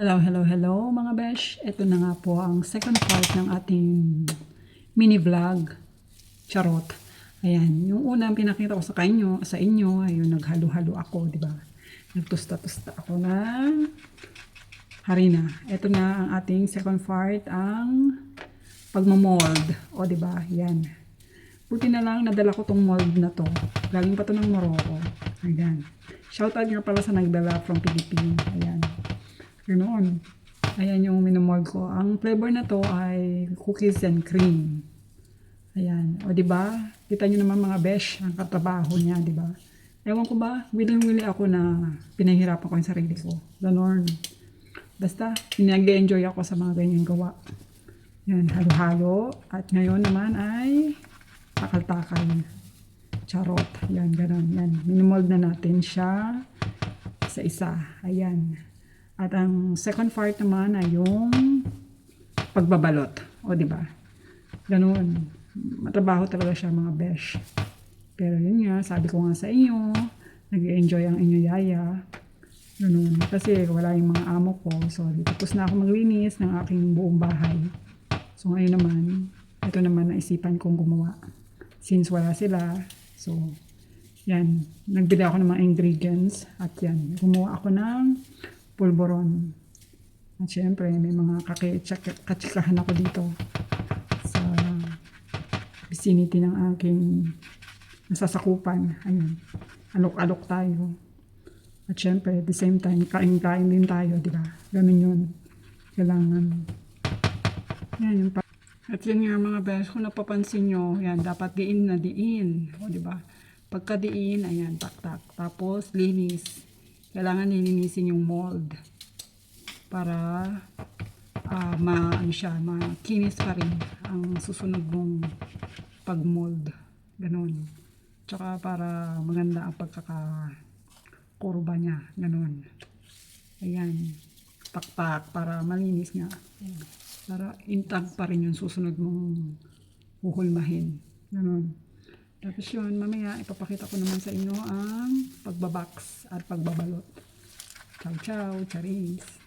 Hello, hello, hello mga besh. Ito na nga po ang second part ng ating mini vlog. Charot. Ayan, yung unang pinakita ko sa inyo, ayun, naghalo-halo ako, di ba? Nagtusta-tusta ako ng harina. Ito na ang ating second part, ang pagmamold. O, di ba? Yan. Buti na lang nadala ko tong mold na to. Galing pa to ng Morocco. Ayan. Shoutout nga pala sa nagdala from Philippines. Ayan. Ganoon. Ayan yung minomold ko. Ang flavor na to ay cookies and cream. Ayan. O diba? Kita nyo naman mga besh, ang katrabaho niya, diba? Ewan ko ba, willing-willing ako na pinahirapan ko yung sarili ko. Ganoon. Basta, pinag-enjoy ako sa mga ganyan gawa. Yan, halo-halo. At ngayon naman ay takal-takal. Charot. Yan, ganoon. Yan. Minomold na natin siya sa isa. Ayan. At ang second part naman ay yung pagbabalot. O, di ba? Ganun. Matrabaho talaga siya mga besh. Pero yun nga, sabi ko nga sa inyo, nag-enjoy ang inyo yaya. Ganun. Kasi wala yung mga amo ko. So, tapos na ako maglinis ng aking buong bahay. So, ngayon naman, ito naman naisipan kong gumawa. Since wala sila, so, yan. Nagbili ako ng mga ingredients. At yan, gumawa ako ng pulboron. At syempre, may mga katsikahan ako dito sa vicinity ng aking nasasakupan. Ayun. Alok-alok tayo. At syempre, at the same time, kain-kain din tayo, di ba? Ganun yun. Kailangan. Yan yung at yun nga mga besh, kung napapansin nyo, yan, dapat diin na diin. O, di ba? Pagka diin, ayan, tak-tak. Tapos, linis. Kailangan nilinisin yung mold para makinis pa rin ang susunod mong pag-mold. Ganon. Tsaka para maganda ang pagkakakurba niya. Ganon. Ayan. Taktak para malinis nga. Ayan. Para intact pa rin yung susunod mong huhulmahin. Ganon. Tapos yun, mamaya ipapakita ko naman sa inyo ang pagbabox at pagbabalot. Ciao, ciao, charis!